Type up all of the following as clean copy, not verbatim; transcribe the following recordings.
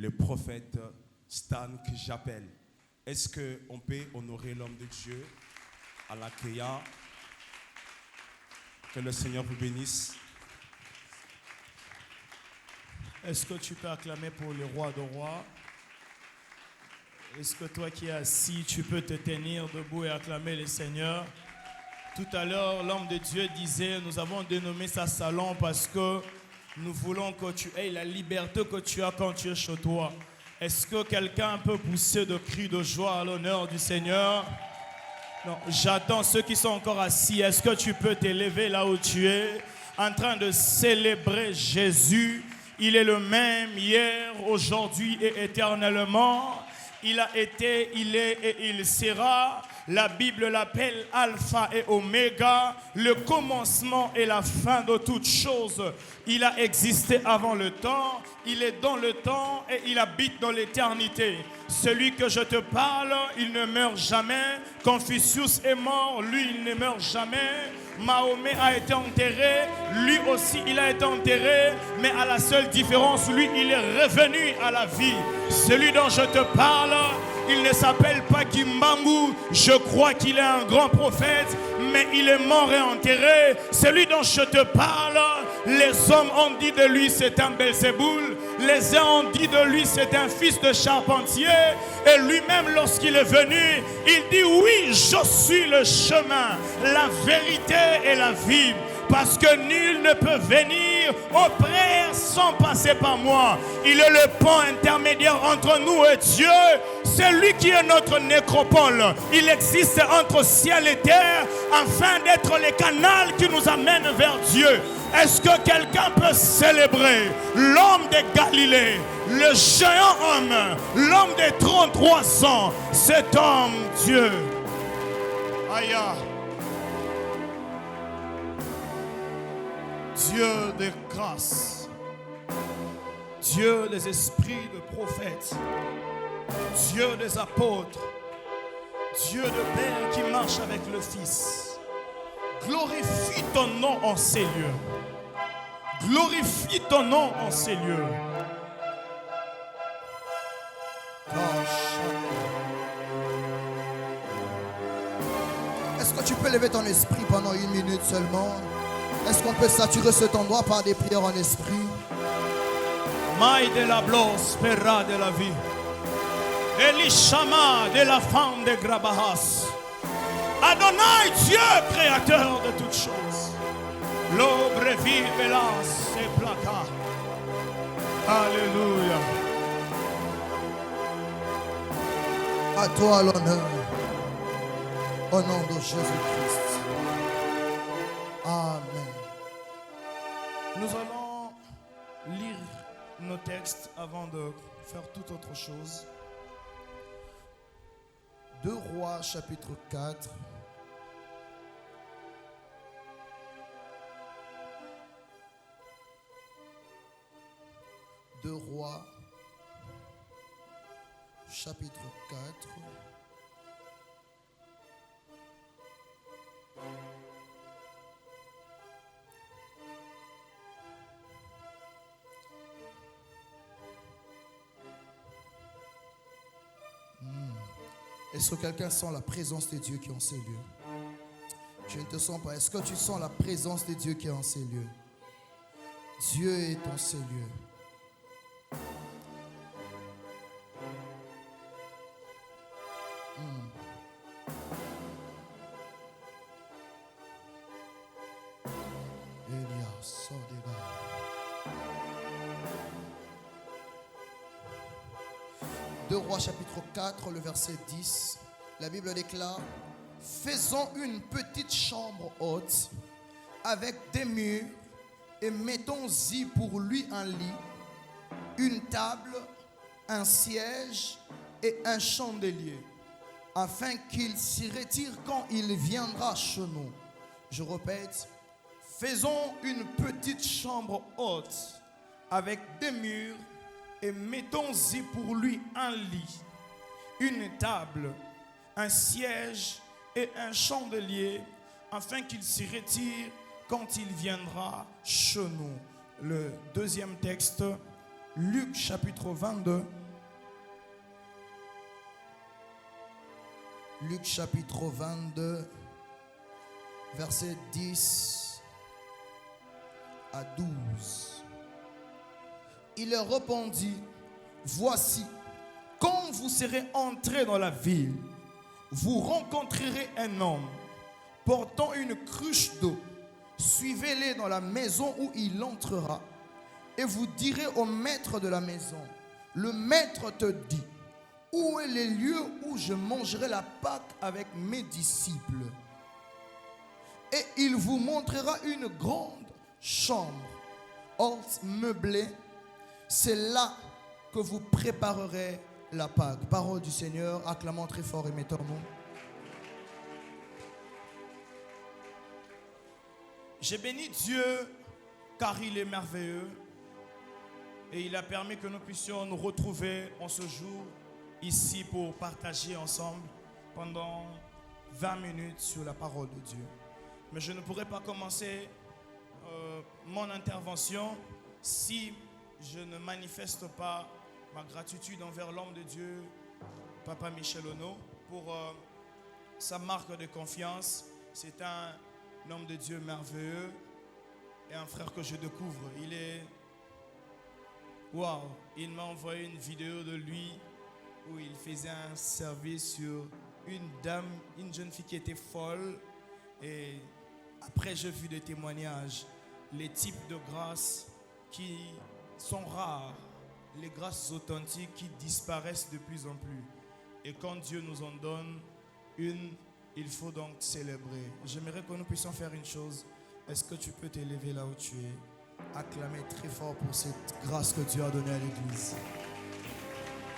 le prophète Stan que j'appelle. Est-ce qu'on peut honorer l'homme de Dieu en l'accueillant? Que le Seigneur vous bénisse. Est-ce que tu peux acclamer pour le roi de rois? Est-ce que toi qui es assis, tu peux te tenir debout et acclamer le Seigneur? Tout à l'heure, l'homme de Dieu disait, nous avons dénommé ça salon parce que nous voulons que tu aies la liberté que tu as quand tu es chez toi. Est-ce que quelqu'un peut pousser de cris de joie à l'honneur du Seigneur? Non, j'attends ceux qui sont encore assis. Est-ce que tu peux t'élever là où tu es, en train de célébrer Jésus? Il est le même hier, aujourd'hui et éternellement. Il a été, il est et il sera. La Bible l'appelle Alpha et Oméga, le commencement et la fin de toutes choses. Il a existé avant le temps, il est dans le temps et il habite dans l'éternité. Celui que je te parle, il ne meurt jamais. Confucius est mort, lui il ne meurt jamais. Mahomet a été enterré, lui aussi il a été enterré, mais à la seule différence, lui il est revenu à la vie. Celui dont je te parle, il ne s'appelle pas Kimbangu, je crois qu'il est un grand prophète, mais il est mort et enterré. Celui dont je te parle, les hommes ont dit de lui c'est un Belzéboul, les uns ont dit de lui c'est un fils de charpentier, et lui-même lorsqu'il est venu, il dit oui, je suis le chemin, la vérité et la vie. Parce que nul ne peut venir au Père sans passer par moi. Il est le pont intermédiaire entre nous et Dieu. C'est lui qui est notre nécropole. Il existe entre ciel et terre afin d'être le canal qui nous amène vers Dieu. Est-ce que quelqu'un peut célébrer l'homme de Galilée, le géant homme, l'homme des 33 ans, cet homme Dieu? Aïe. Dieu de grâce, Dieu des esprits de prophètes, Dieu des apôtres, Dieu de Père qui marche avec le Fils. Glorifie ton nom en ces lieux. Glorifie ton nom en ces lieux. Est-ce que tu peux lever ton esprit pendant 1 minute seulement? Est-ce qu'on peut saturer cet endroit par des prières en esprit? Maï de la blos, perra de la vie. Elishama de la femme de Grabahas. Adonai, Dieu créateur de toutes choses. L'obre vive là, c'est placa. Alléluia. À toi l'honneur. Au nom de Jésus-Christ. Amen. Nous allons lire nos textes avant de faire toute autre chose. 2 Rois chapitre 4. Deux Rois chapitre 4. Est-ce que quelqu'un sent la présence de Dieu qui est en ces lieux? Je ne te sens pas. Est-ce que tu sens la présence de Dieu qui est en ces lieux? Dieu est en ces lieux. Elias, sors des gars. 2 Rois chapitre 4, le verset 10, la Bible déclare: faisons une petite chambre haute avec des murs et mettons-y pour lui un lit, une table, un siège et un chandelier, afin qu'il s'y retire quand il viendra chez nous. Je répète, faisons une petite chambre haute avec des murs et mettons-y pour lui un lit, une table, un siège et un chandelier, afin qu'il s'y retire quand il viendra chez nous. Le deuxième texte, Luc chapitre 22. Luc chapitre 22, versets 10 à 12. Il leur répondit, voici, quand vous serez entrés dans la ville, vous rencontrerez un homme portant une cruche d'eau. Suivez-les dans la maison où il entrera et vous direz au maître de la maison, le maître te dit, où est le lieu où je mangerai la Pâque avec mes disciples? Et il vous montrera une grande chambre, haute, meublée. C'est là que vous préparerez la Pâque. Parole du Seigneur, acclamons très fort et mettons-nous. J'ai béni Dieu car il est merveilleux et il a permis que nous puissions nous retrouver en ce jour ici pour partager ensemble pendant 20 minutes sur la parole de Dieu. Mais je ne pourrais pas commencer mon intervention si je ne manifeste pas ma gratitude envers l'homme de Dieu, Papa Michel Ono, pour sa marque de confiance. C'est un homme de Dieu merveilleux et un frère que je découvre. Il est... Waouh! Il m'a envoyé une vidéo de lui où il faisait un service sur une dame, une jeune fille qui était folle. Et après, j'ai vu des témoignages, les types de grâces qui sont rares, les grâces authentiques qui disparaissent de plus en plus. Et quand Dieu nous en donne une, il faut donc célébrer. J'aimerais que nous puissions faire une chose. Est-ce que tu peux t'élever là où tu es? Acclamez très fort pour cette grâce que Dieu a donnée à l'Église.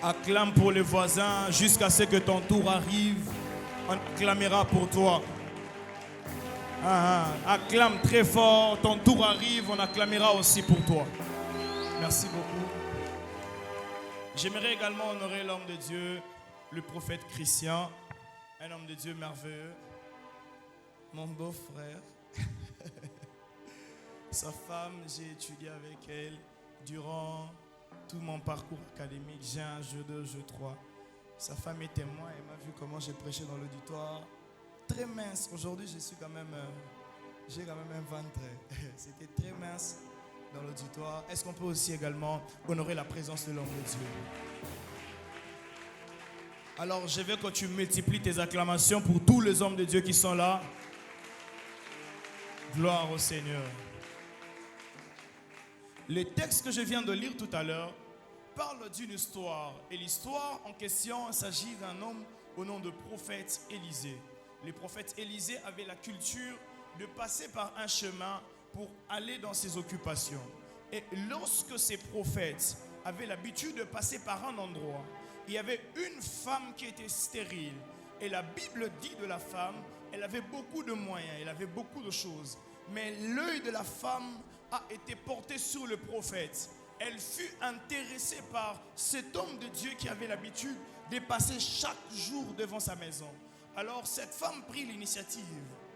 Acclame pour les voisins jusqu'à ce que ton tour arrive. On acclamera pour toi. Acclame très fort, ton tour arrive, on acclamera aussi pour toi. Merci beaucoup. J'aimerais également honorer l'homme de Dieu, le prophète Christian, un homme de Dieu merveilleux, mon beau-frère. Sa femme, j'ai étudié avec elle durant tout mon parcours académique, G1, G2, G3. Sa femme est témoin, elle m'a vu comment j'ai prêché dans l'auditoire. Très mince, aujourd'hui j'ai quand même un ventre. C'était très mince dans l'auditoire. Est-ce qu'on peut aussi également honorer la présence de l'homme de Dieu? Alors je veux que tu multiplies tes acclamations pour tous les hommes de Dieu qui sont là. Gloire au Seigneur. Le texte que je viens de lire tout à l'heure parle d'une histoire. Et l'histoire en question, il s'agit d'un homme au nom de prophète Élisée. Le prophète Élisée avait la culture de passer par un chemin pour aller dans ses occupations. Et lorsque ces prophètes avaient l'habitude de passer par un endroit, il y avait une femme qui était stérile. Et la Bible dit de la femme, elle avait beaucoup de moyens, elle avait beaucoup de choses. Mais l'œil de la femme a été porté sur le prophète. Elle fut intéressée par cet homme de Dieu qui avait l'habitude de passer chaque jour devant sa maison. Alors cette femme prit l'initiative.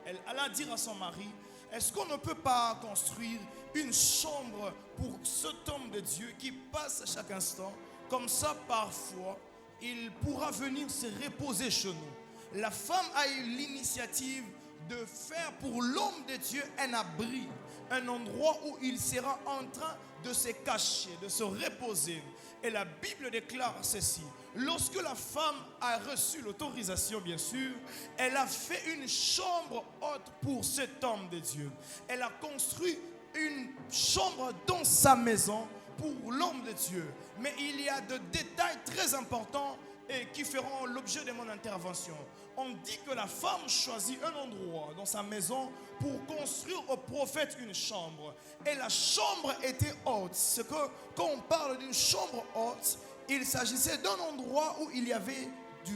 Elle alla dire à son mari, est-ce qu'on ne peut pas construire une chambre pour cet homme de Dieu qui passe à chaque instant? Comme ça, parfois, il pourra venir se reposer chez nous. La femme a eu l'initiative de faire pour l'homme de Dieu un abri, un endroit où il sera en train de se cacher, de se reposer. Et la Bible déclare ceci. Lorsque la femme a reçu l'autorisation, bien sûr, elle a fait une chambre haute pour cet homme de Dieu. Elle a construit une chambre dans sa maison pour l'homme de Dieu. Mais il y a des détails très importants et qui feront l'objet de mon intervention. On dit que la femme choisit un endroit dans sa maison pour construire au prophète une chambre. Et la chambre était haute. C'est que quand on parle d'une chambre haute, il s'agissait d'un endroit où il y avait du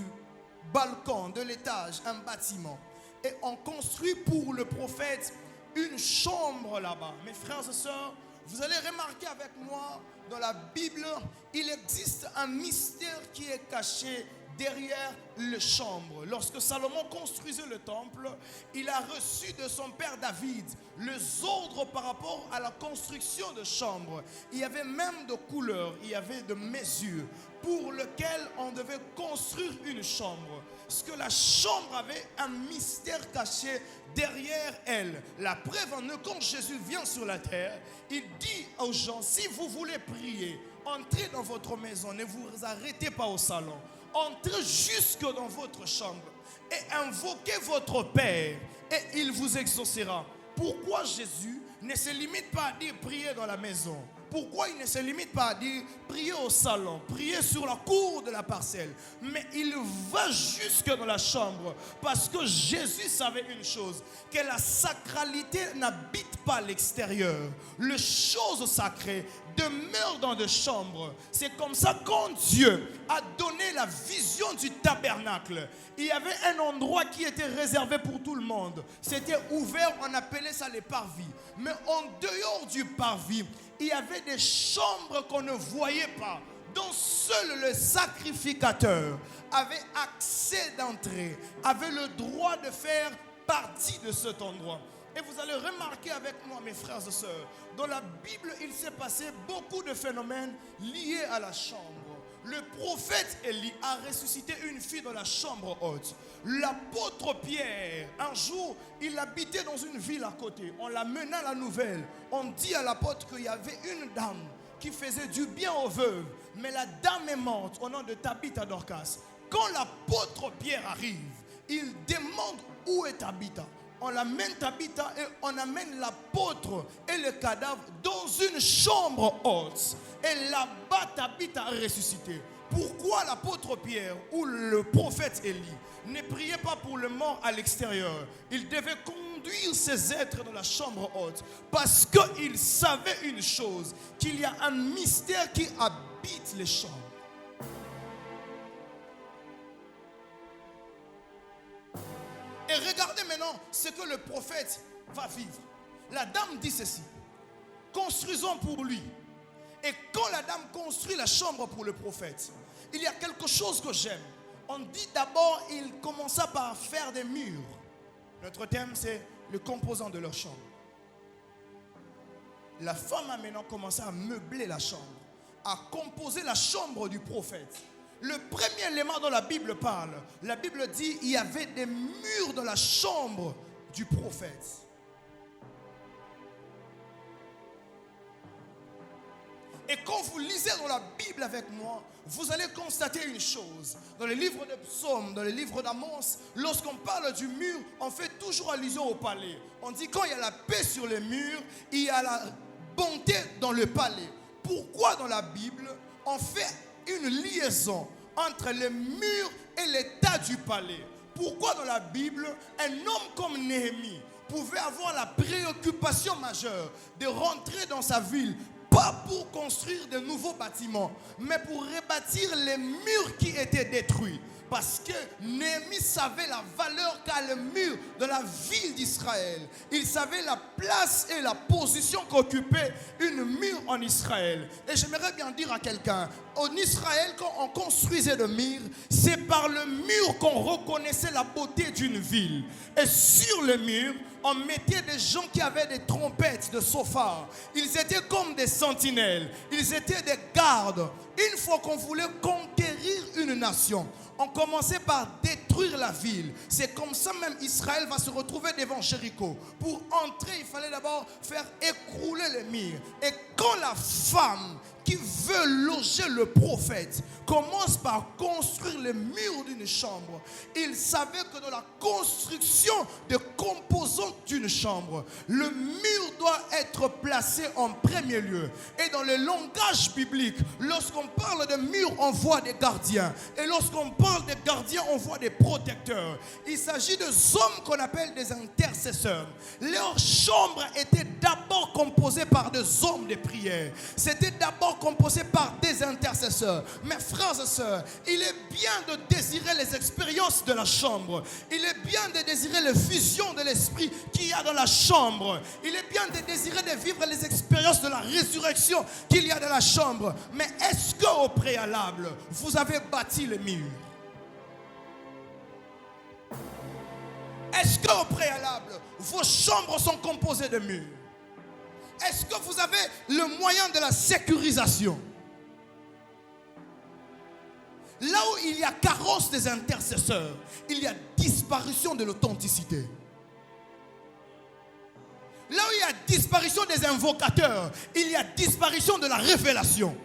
balcon, de l'étage, un bâtiment. Et on construit pour le prophète une chambre là-bas. Mes frères et sœurs, vous allez remarquer avec moi, dans la Bible, il existe un mystère qui est caché derrière les chambres. Lorsque Salomon construisait le temple, il a reçu de son père David les ordres par rapport à la construction de chambres. Il y avait même de couleurs, il y avait de mesures pour lesquelles on devait construire une chambre. Parce que la chambre avait un mystère caché derrière elle. La preuve en est, quand Jésus vient sur la terre, il dit aux gens, si vous voulez prier, entrez dans votre maison, ne vous arrêtez pas au salon. Entrez jusque dans votre chambre et invoquez votre Père et il vous exaucera. Pourquoi Jésus ne se limite pas à dire prier dans la maison? Pourquoi il ne se limite pas à dire prier au salon, prier sur la cour de la parcelle? Mais il va jusque dans la chambre parce que Jésus savait une chose, que la sacralité n'habite pas à l'extérieur. Les choses sacrées demeurent dans des chambres. C'est comme ça quand Dieu a donné la vision du tabernacle. Il y avait un endroit qui était réservé pour tout le monde. C'était ouvert, on appelait ça les parvis. Mais en dehors du parvis, il y avait des chambres qu'on ne voyait pas, dont seul le sacrificateur avait accès d'entrée, avait le droit de faire partie de cet endroit. Et vous allez remarquer avec moi, mes frères et sœurs, dans la Bible, il s'est passé beaucoup de phénomènes liés à la chambre. Le prophète Élie a ressuscité une fille dans la chambre haute. L'apôtre Pierre, un jour, il habitait dans une ville à côté. On l'amena la nouvelle. On dit à l'apôtre qu'il y avait une dame qui faisait du bien aux veuves. Mais la dame est morte au nom de Tabitha Dorcas. Quand l'apôtre Pierre arrive, il demande où est Tabitha. On l'amène Tabitha et on amène l'apôtre et le cadavre dans une chambre haute. Et là-bas, Tabitha a ressuscité. Pourquoi l'apôtre Pierre ou le prophète Élie ne priait pas pour le mort à l'extérieur? Il devait conduire ces êtres dans la chambre haute parce qu'il savait une chose, qu'il y a un mystère qui habite les chambres. Et regardez maintenant ce que le prophète va vivre. La dame dit ceci: construisons pour lui. Et quand la dame construit la chambre pour le prophète, il y a quelque chose que j'aime. On dit d'abord, il commença par faire des murs. Notre thème, c'est le composant de leur chambre. La femme a maintenant commencé à meubler la chambre, à composer la chambre du prophète. Le premier élément dont la Bible parle, la Bible dit il y avait des murs dans la chambre du prophète. Et quand vous lisez dans la Bible avec moi, vous allez constater une chose. Dans le livre de Psaumes, dans le livre d'Amos, lorsqu'on parle du mur, on fait toujours allusion au palais. On dit quand il y a la paix sur les murs, il y a la bonté dans le palais. Pourquoi dans la Bible, on fait une liaison entre les murs et l'état du palais? Pourquoi dans la Bible, un homme comme Néhémie pouvait avoir la préoccupation majeure de rentrer dans sa ville, pas pour construire de nouveaux bâtiments, mais pour rebâtir les murs qui étaient détruits? Parce que Néhémie savait la valeur qu'a le mur de la ville d'Israël. Il savait la place et la position qu'occupait une mur en Israël. Et j'aimerais bien dire à quelqu'un, en Israël, quand on construisait le mur, c'est par le mur qu'on reconnaissait la beauté d'une ville. Et sur le mur, on mettait des gens qui avaient des trompettes, des sofars. Ils étaient comme des sentinelles. Ils étaient des gardes. Une fois qu'on voulait conquérir une nation, on commençait par détruire la ville. C'est comme ça même Israël va se retrouver devant Jéricho. Pour entrer, il fallait d'abord faire écrouler les murs. Et quand la femme qui veut loger le prophète commence par construire les murs d'une chambre, il savait que dans la construction des composants d'une chambre, le mur doit être placé en premier lieu. Et dans le langage biblique, lorsqu'on parle de mur, on voit des gardiens. Et lorsqu'on parle des gardiens, on voit des protecteurs. Il s'agit de hommes qu'on appelle des intercesseurs. Leur chambre était d'abord composée par des hommes de prière. C'était d'abord composé par des intercesseurs. Mes frères et sœurs, il est bien de désirer les expériences de la chambre. Il est bien de désirer les fusions de l'esprit qu'il y a dans la chambre. Il est bien de désirer de vivre les expériences de la résurrection qu'il y a dans la chambre. Mais est-ce qu'au préalable, vous avez bâti les murs? Est-ce qu'au préalable, vos chambres sont composées de murs? Est-ce que vous avez le moyen de la sécurisation? Là où il y a carrosse des intercesseurs, il y a disparition de l'authenticité. Là où il y a disparition des invocateurs, il y a disparition de la révélation.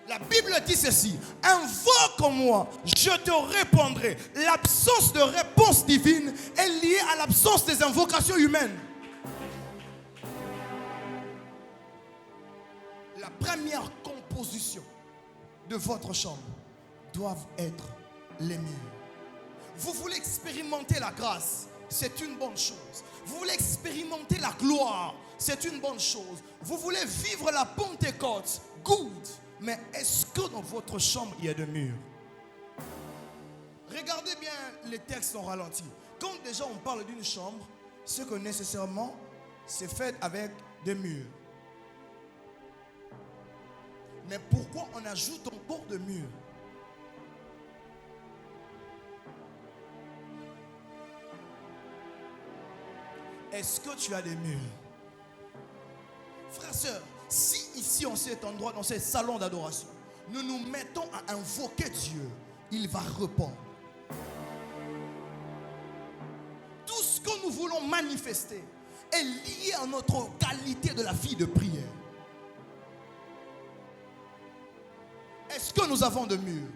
La Bible dit ceci: invoque-moi, je te répondrai. L'absence de réponse divine est liée à l'absence des invocations humaines. La première composition de votre chambre doivent être les murs. Vous voulez expérimenter la grâce, c'est une bonne chose. Vous voulez expérimenter la gloire, c'est une bonne chose. Vous voulez vivre la Pentecôte, good. Mais est-ce que dans votre chambre, il y a des murs? Regardez bien les textes en ralenti. Quand déjà on parle d'une chambre, c'est que nécessairement, c'est fait avec des murs. Mais pourquoi on ajoute encore des murs? Est-ce que tu as des murs? Frères, sœurs, si ici, en cet endroit, dans ce salon d'adoration, nous nous mettons à invoquer Dieu, il va répondre. Tout ce que nous voulons manifester est lié à notre qualité de la vie de prière. Est-ce que nous avons de murs?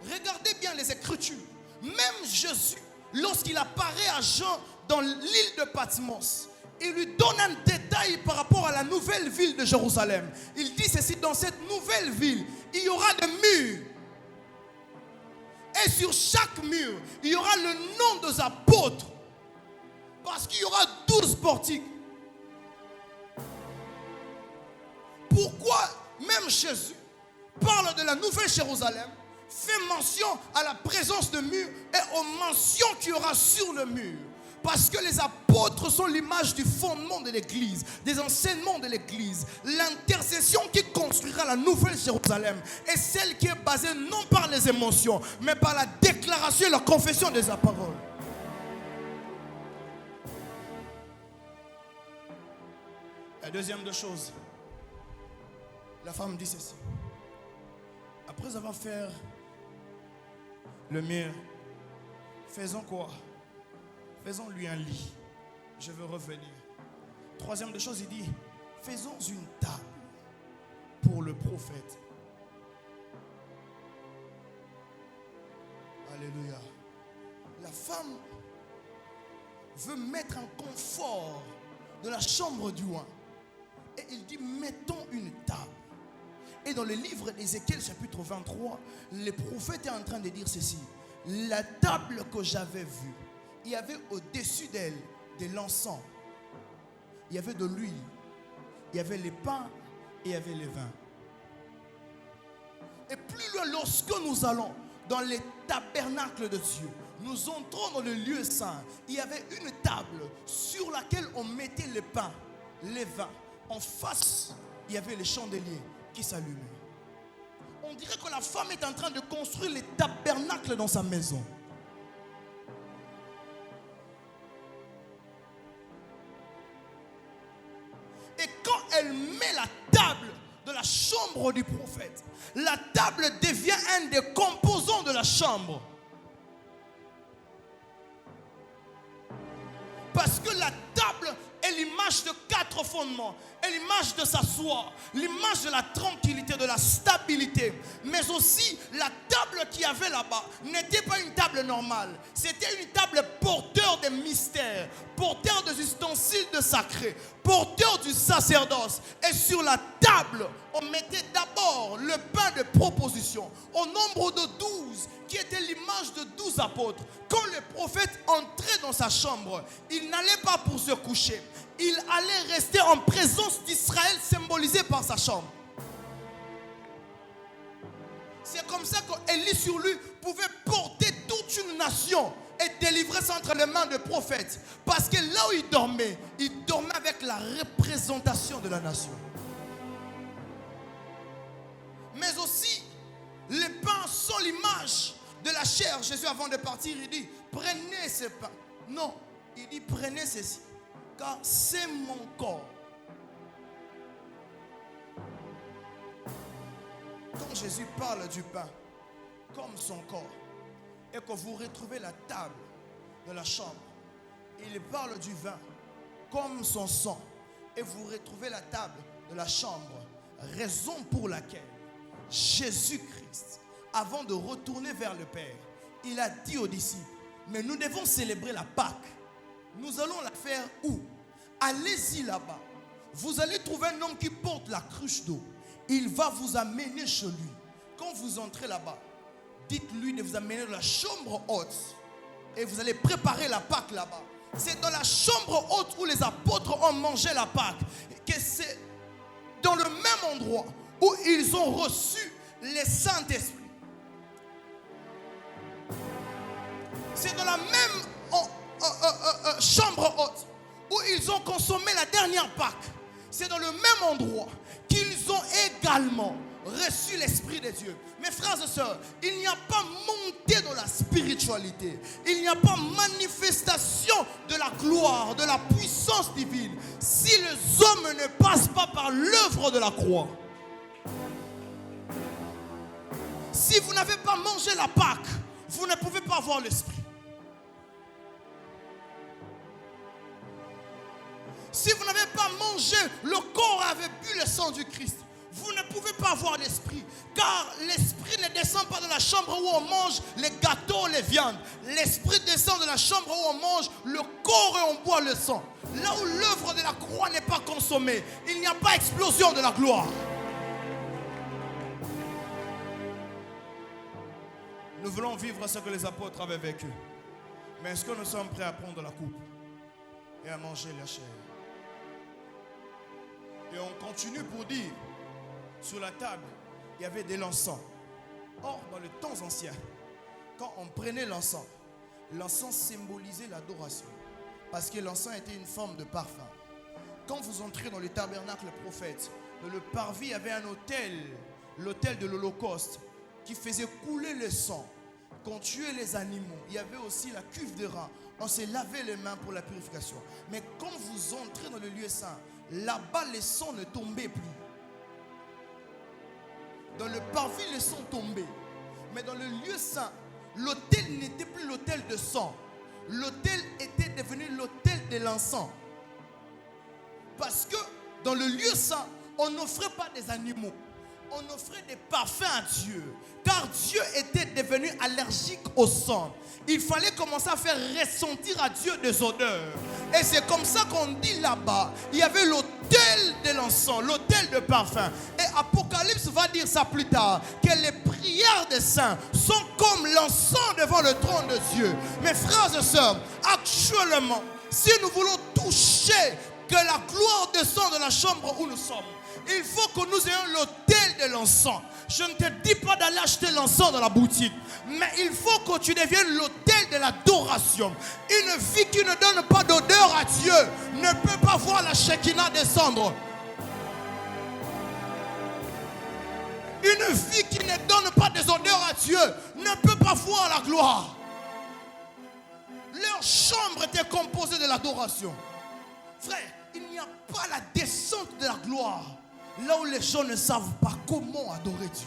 Regardez bien les Écritures. Même Jésus, lorsqu'il apparaît à Jean dans l'île de Patmos, il lui donne un détail par rapport à la nouvelle ville de Jérusalem. Il dit ceci: dans cette nouvelle ville, il y aura des murs. Et sur chaque mur, il y aura le nom des apôtres. Parce qu'il y aura 12 portiques. Pourquoi même Jésus parle de la nouvelle Jérusalem, fait mention à la présence de murs et aux mentions qu'il y aura sur le mur? Parce que les apôtres sont l'image du fondement de l'église, des enseignements de l'église. L'intercession qui construira la nouvelle Jérusalem est celle qui est basée non par les émotions, mais par la déclaration et la confession de sa parole. La deuxième des choses, la femme dit ceci: après avoir fait le mur, faisons quoi? Faisons-lui un lit. Je veux revenir. Troisième des choses, il dit: faisons une table pour le prophète. Alléluia. La femme veut mettre un confort de la chambre du roi. Et il dit: mettons une table. Et dans le livre d'Ézéchiel chapitre 23, le prophète est en train de dire ceci: la table que j'avais vue, il y avait au-dessus d'elle de l'encens, il y avait de l'huile, il y avait les pains et il y avait les vins. Et plus loin, lorsque nous allons dans les tabernacles de Dieu, nous entrons dans le lieu saint, il y avait une table sur laquelle on mettait les pains, les vins. En face, il y avait les chandeliers qui s'allumaient. On dirait que la femme est en train de construire les tabernacles dans sa maison. Et quand elle met la table de la chambre du prophète, la table devient un des composants de la chambre. Parce que la table est l'image de 4 fondements, est l'image de s'asseoir, l'image de la tranquillité, de la stabilité. Mais aussi, la table qu'il y avait là-bas n'était pas une table normale. C'était une table porteur des mystères, porteur des ustensiles de sacré, porteur du sacerdoce. Et sur la table, on mettait d'abord le pain de proposition, au nombre de 12, qui était l'image de 12 apôtres. Quand le prophète entrait dans sa chambre, il n'allait pas pour se coucher. Il allait rester en présence d'Israël, symbolisé par sa chambre. C'est comme ça qu'Élie sur lui pouvait porter toute une nation et délivrer ça entre les mains de prophètes. Parce que là où il dormait avec la représentation de la nation. Mais aussi, les pains sont l'image de la chair, Jésus, avant de partir, il dit, prenez ce pain. Non, il dit, prenez ceci, car c'est mon corps. Quand Jésus parle du pain comme son corps, et que vous retrouvez la table de la chambre, il parle du vin comme son sang, et vous retrouvez la table de la chambre, raison pour laquelle Jésus-Christ, avant de retourner vers le Père, il a dit aux disciples, mais nous devons célébrer la Pâque. Nous allons la faire où? Allez-y là-bas. Vous allez trouver un homme qui porte la cruche d'eau. Il va vous amener chez lui. Quand vous entrez là-bas, dites-lui de vous amener dans la chambre haute. Et vous allez préparer la Pâque là-bas. C'est dans la chambre haute où les apôtres ont mangé la Pâque. Que c'est dans le même endroit où ils ont reçu le Saint-Esprit. C'est dans la même chambre haute où ils ont consommé la dernière Pâque. C'est dans le même endroit qu'ils ont également reçu l'Esprit de Dieu. Mes frères et sœurs, il n'y a pas montée dans la spiritualité. Il n'y a pas manifestation de la gloire, de la puissance divine, si les hommes ne passent pas par l'œuvre de la croix. Si vous n'avez pas mangé la Pâque, vous ne pouvez pas avoir l'Esprit. Si vous n'avez pas mangé le corps avec bu le sang du Christ, vous ne pouvez pas avoir l'Esprit. Car l'Esprit ne descend pas de la chambre où on mange les gâteaux, les viandes. L'Esprit descend de la chambre où on mange le corps et on boit le sang. Là où l'œuvre de la croix n'est pas consommée, il n'y a pas explosion de la gloire. Nous voulons vivre ce que les apôtres avaient vécu. Mais est-ce que nous sommes prêts à prendre la coupe et à manger la chair? Et on continue pour dire, sur la table, il y avait de l'encens. Or, dans les temps anciens, quand on prenait l'encens symbolisait l'adoration. Parce que l'encens était une forme de parfum. Quand vous entrez dans le tabernacle prophète, dans le parvis, il y avait un autel, l'autel de l'Holocauste, qui faisait couler le sang. Qu'on tuait les animaux, il y avait aussi la cuve de rein. On s'est lavé les mains pour la purification. Mais quand vous entrez dans le lieu saint, là-bas, le sang ne tombait plus. Dans le parvis, le sang tombait. Mais dans le lieu saint, l'autel n'était plus l'autel de sang. L'autel était devenu l'autel de l'encens. Parce que dans le lieu saint, on n'offrait pas des animaux. On offrait des parfums à Dieu. Car Dieu était devenu allergique au sang. Il fallait commencer à faire ressentir à Dieu des odeurs. Et c'est comme ça qu'on dit là-bas, il y avait l'autel de l'encens, l'autel de parfum. Et Apocalypse va dire ça plus tard, que les prières des saints sont comme l'encens devant le trône de Dieu. Mes frères et sœurs, actuellement, si nous voulons toucher que la gloire descende dans la chambre où nous sommes, il faut que nous ayons l'autel de l'encens. Je ne te dis pas d'aller acheter l'encens dans la boutique, mais il faut que tu deviennes l'autel de l'adoration. Une vie qui ne donne pas d'odeur à Dieu ne peut pas voir la Shekinah descendre. Une vie qui ne donne pas des odeurs à Dieu ne peut pas voir la gloire. Leur chambre était composée de l'adoration. Frère, il n'y a pas la descente de la gloire là où les gens ne savent pas comment adorer Dieu.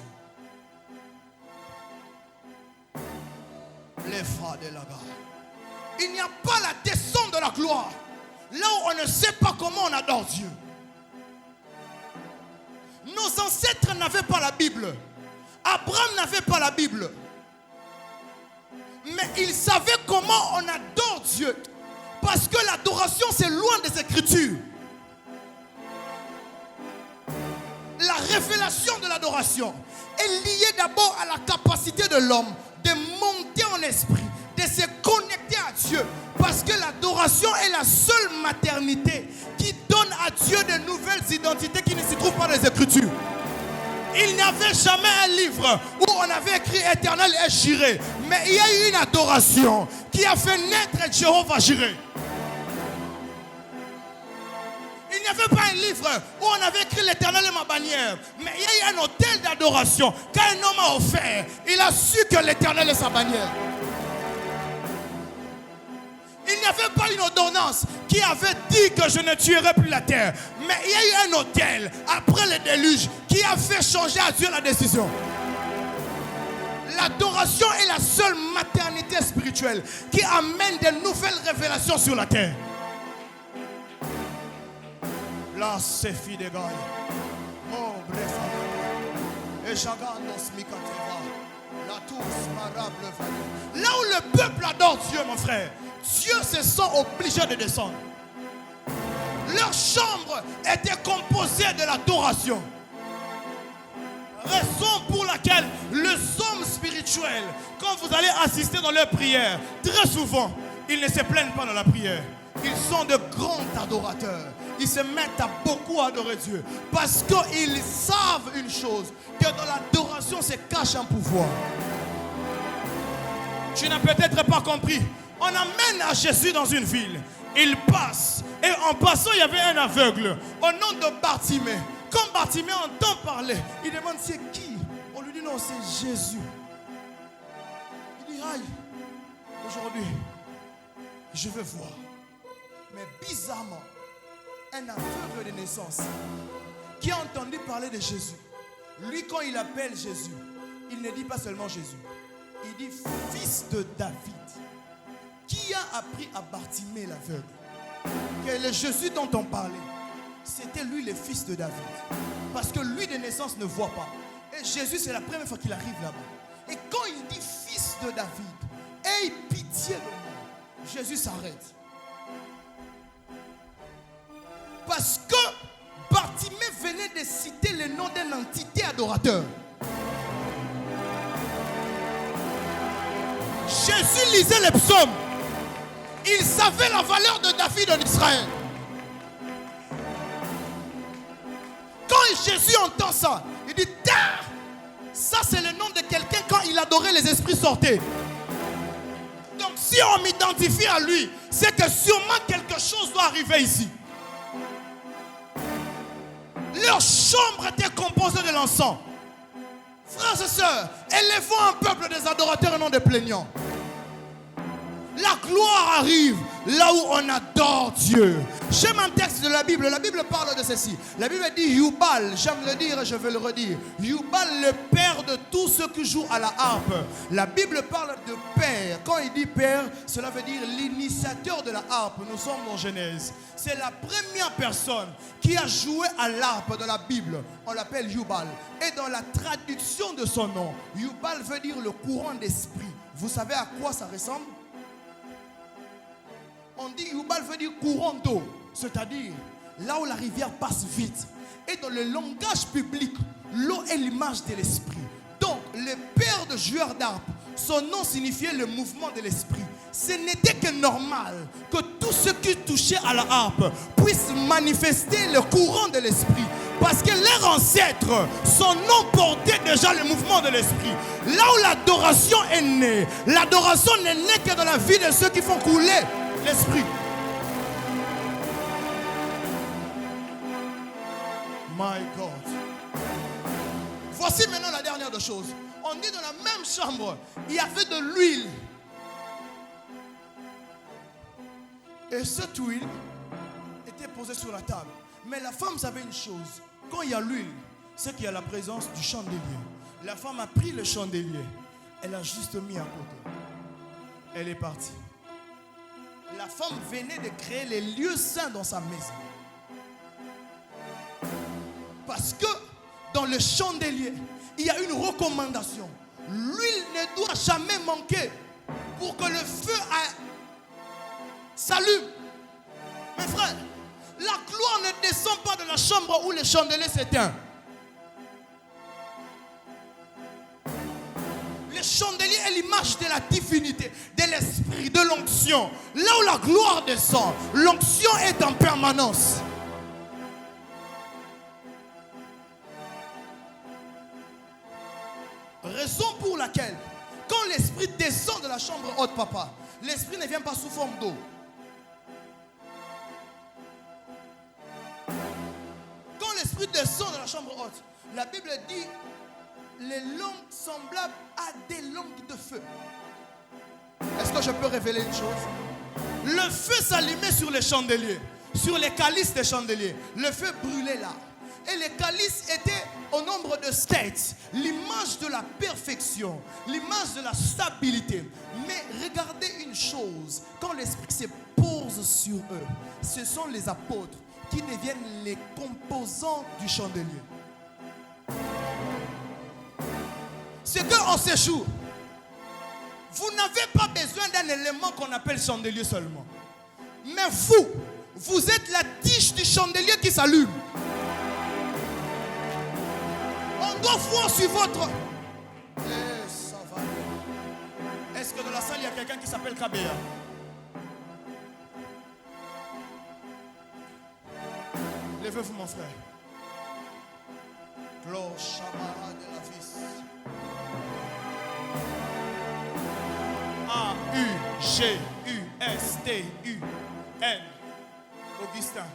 Les frères de la gare. Il n'y a pas la descente de la gloire là où on ne sait pas comment on adore Dieu. Nos ancêtres n'avaient pas la Bible. Abraham n'avait pas la Bible. Mais ils savaient comment on adore Dieu. Parce que l'adoration, c'est loin des Écritures. La révélation de l'adoration est liée d'abord à la capacité de l'homme de monter en esprit, de se connecter à Dieu. Parce que l'adoration est la seule maternité qui donne à Dieu de nouvelles identités qui ne s'y trouvent pas dans les Écritures. Il n'y avait jamais un livre où on avait écrit Éternel et Jireh. Mais il y a eu une adoration qui a fait naître Jéhovah Jireh. Il n'y avait pas un livre où on avait écrit l'Éternel est ma bannière. Mais il y a eu un autel d'adoration. Quand un homme a offert, il a su que l'Éternel est sa bannière. Il n'y avait pas une ordonnance qui avait dit que je ne tuerai plus la terre. Mais il y a eu un autel après le déluge qui a fait changer à Dieu la décision. L'adoration est la seule maternité spirituelle qui amène de nouvelles révélations sur la terre. Là, c'est fille de Gaïa. Oh, bref. Et Jagandos Mikateva. La tous marable. Là où le peuple adore Dieu, mon frère, Dieu se sent obligé de descendre. Leur chambre était composée de l'adoration. Raison pour laquelle les hommes spirituels, quand vous allez assister dans leurs prières, très souvent, ils ne se plaignent pas dans la prière. Ils sont de grands adorateurs. Ils se mettent à beaucoup adorer Dieu. Parce qu'ils savent une chose, que dans l'adoration se cache un pouvoir. Tu n'as peut-être pas compris. On amène à Jésus dans une ville. Il passe. Et en passant, il y avait un aveugle au nom de Bartimée. Quand Bartimée entend parler, il demande c'est qui? On lui dit non, c'est Jésus. Il dit aïe, aujourd'hui, je veux voir. Mais bizarrement, un aveugle de naissance qui a entendu parler de Jésus, lui quand il appelle Jésus, il ne dit pas seulement Jésus, il dit fils de David. Qui a appris à Bartimée l'aveugle que le Jésus dont on parlait, c'était lui le fils de David. Parce que lui de naissance ne voit pas. Et Jésus, c'est la première fois qu'il arrive là-bas. Et quand il dit fils de David, aie pitié de moi, Jésus s'arrête. Parce que Bartimée venait de citer le nom d'une entité adorateur. Jésus lisait les psaumes. Il savait la valeur de David en Israël. Quand Jésus entend ça, il dit ça c'est le nom de quelqu'un quand il adorait les esprits sortaient. Donc si on m'identifie à lui, c'est que sûrement quelque chose doit arriver ici. Leur chambre était composée de l'encens. Frères et sœurs, élevons un peuple des adorateurs et non des plaignants. La gloire arrive là où on adore Dieu. J'aime un texte de la Bible parle de ceci. La Bible dit Yubal, j'aime le dire et je vais le redire. Yubal, le père de tous ceux qui jouent à la harpe. La Bible parle de père. Quand il dit père, cela veut dire l'initiateur de la harpe. Nous sommes dans Genèse. C'est la première personne qui a joué à l'harpe dans la Bible. On l'appelle Yubal. Et dans la traduction de son nom, Yubal veut dire le courant d'esprit. Vous savez à quoi ça ressemble? On dit Yubal veut dire courant d'eau, c'est-à-dire là où la rivière passe vite. Et dans le langage public, l'eau est l'image de l'esprit. Donc, le père de joueur d'harpe, son nom signifiait le mouvement de l'esprit. Ce n'était que normal que tous ceux qui touchaient à la harpe puissent manifester le courant de l'esprit. Parce que leurs ancêtres, son nom portait déjà le mouvement de l'esprit. Là où l'adoration est née, l'adoration n'est née que dans la vie de ceux qui font couler l'esprit. My God. Voici maintenant la dernière des choses. On dit dans la même chambre, il y avait de l'huile. Et cette huile était posée sur la table. Mais la femme savait une chose. Quand il y a l'huile, c'est qu'il y a la présence du chandelier. La femme a pris le chandelier. Elle a juste mis à côté. Elle est partie. La femme venait de créer les lieux saints dans sa maison. Parce que dans le chandelier, il y a une recommandation. L'huile ne doit jamais manquer pour que le feu s'allume. Mes frères, la gloire ne descend pas de la chambre où le chandelier s'éteint. Le chandelier est l'image de la divinité, de l'esprit, de l'onction. Là où la gloire descend, l'onction est en permanence. Raison pour laquelle, quand l'esprit descend de la chambre haute, papa, l'esprit ne vient pas sous forme d'eau. l'esprit descend dans la chambre haute. La Bible dit les langues semblables à des langues de feu. Est-ce que je peux révéler une chose? Le feu s'allumait sur les chandeliers, sur les calices des chandeliers. Le feu brûlait là. Et les calices étaient au nombre de 7, l'image de la perfection, l'image de la stabilité. Mais regardez une chose, quand l'esprit se pose sur eux, ce sont les apôtres qui deviennent les composants du chandelier. C'est qu'en ces jours, vous n'avez pas besoin d'un élément qu'on appelle chandelier seulement. Mais vous êtes la tige du chandelier qui s'allume. On doit voir sur votre... ça va. Est-ce que dans la salle, il y a quelqu'un qui s'appelle Kabea? Levez-vous, mon frère. Cloche Amara de la vis. A-U-G-U-S-T-U-N. Augustin.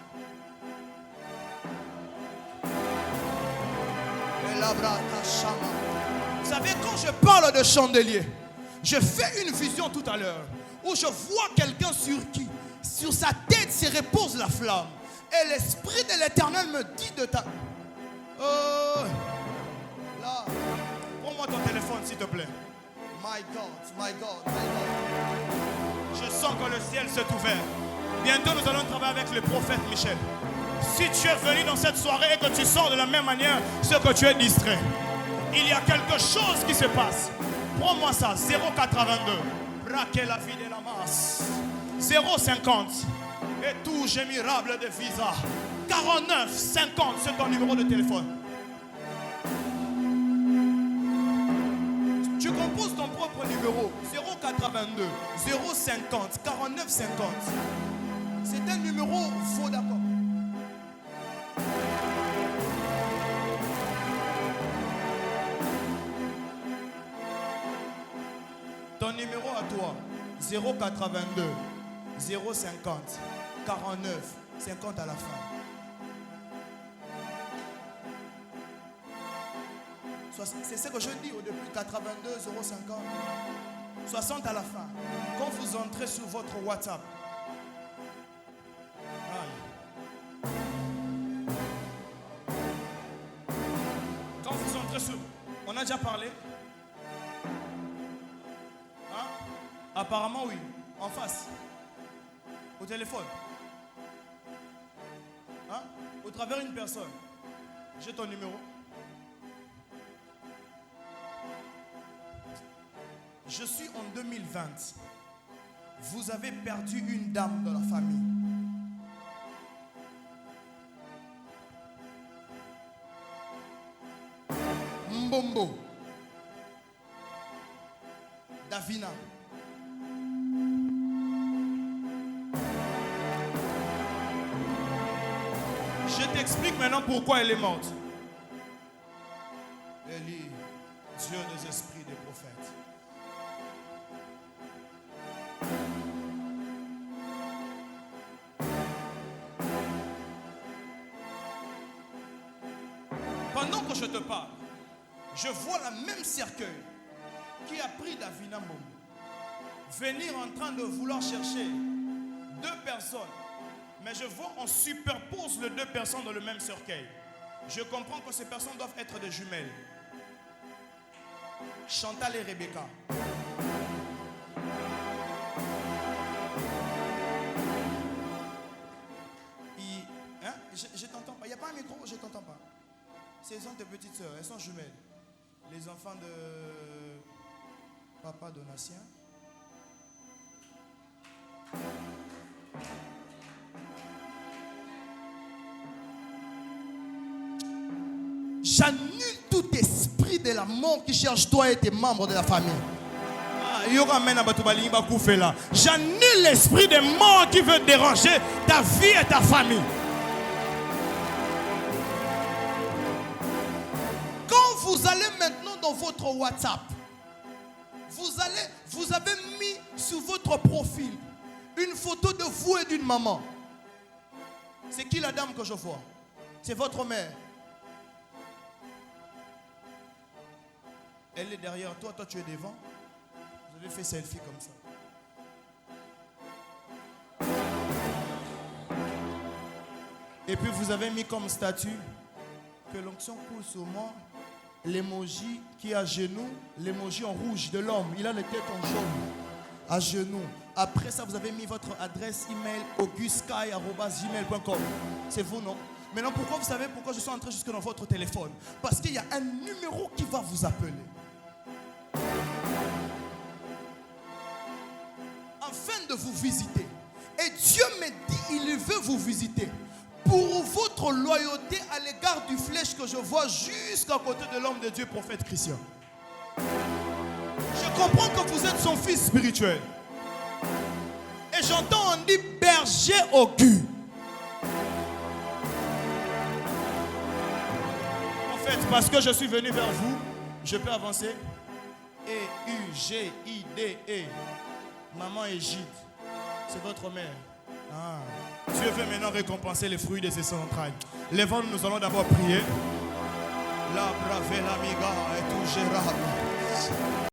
Vous savez, quand je parle de chandelier, je fais une vision tout à l'heure où je vois quelqu'un sur sa tête se repose la flamme. Et l'esprit de l'Éternel me dit de ta... là, prends-moi ton téléphone s'il te plaît. My God, my God, my God. Je sens que le ciel s'est ouvert. Bientôt nous allons travailler avec le prophète Michel. Si tu es venu dans cette soirée et que tu sors de la même manière, c'est que tu es distrait. Il y a quelque chose qui se passe. Prends-moi ça, 082. Braquer la vie de la masse. 050. Et tout gémirable de visa. 49 50, c'est ton numéro de téléphone. Tu composes ton propre numéro. 082 050 49 50. C'est un numéro faux, d'accord? Ton numéro à toi, 082 050 49 50 à la fin. C'est ce que je dis au début, 82 050 60 à la fin. Quand vous entrez sur votre WhatsApp, quand vous entrez sur... On a déjà parlé? Hein? Apparemment oui, en face. Au téléphone. Hein? Au travers d'une personne. J'ai ton numéro. Je suis en 2020. Vous avez perdu une dame dans la famille. Mbombo. Davina. Je t'explique maintenant pourquoi elle est morte. Élie, Dieu des esprits des prophètes. Pendant que je te parle, je vois la même cercueil qui a pris Davina Mbombo venir en train de vouloir chercher deux personnes. Mais je vois, on superpose les deux personnes dans le même cercueil. Je comprends que ces personnes doivent être des jumelles. Chantal et Rebecca. Je t'entends pas. Il n'y a pas un micro, je t'entends pas. Ce sont tes petites sœurs, elles sont jumelles. Les enfants de Papa Donatien. J'annule tout esprit de la mort qui cherche toi et tes membres de la famille. J'annule l'esprit de mort qui veut déranger ta vie et ta famille. Quand vous allez maintenant dans votre WhatsApp, vous avez mis sur votre profil une photo de vous et d'une maman. C'est qui la dame que je vois? C'est votre mère. Elle est derrière toi, toi tu es devant. Vous avez fait selfie comme ça. Et puis vous avez mis comme statut que l'onction coule sur moi. L'emoji qui est à genoux, l'emoji en rouge de l'homme. Il a la tête en jaune, à genoux. Après ça, vous avez mis votre adresse email augustsky@gmail.com. C'est vous, non? Maintenant, pourquoi vous savez pourquoi je suis entré jusque dans votre téléphone? Parce qu'il y a un numéro qui va vous appeler. Afin de vous visiter. Et Dieu me dit, il veut vous visiter. Pour votre loyauté à l'égard du flèche que je vois jusqu'à côté de l'homme de Dieu, prophète Christian. Je comprends que vous êtes son fils spirituel. Et j'entends on dit berger Auguste. En fait, parce que je suis venu vers vous, je peux avancer. E-U-G-I-D-E. Maman Égide. C'est votre mère. Ah. Dieu veut maintenant récompenser les fruits de ses entrailles. Lèvons-nous, nous allons d'abord prier. La brave l'amiga est tout gérable.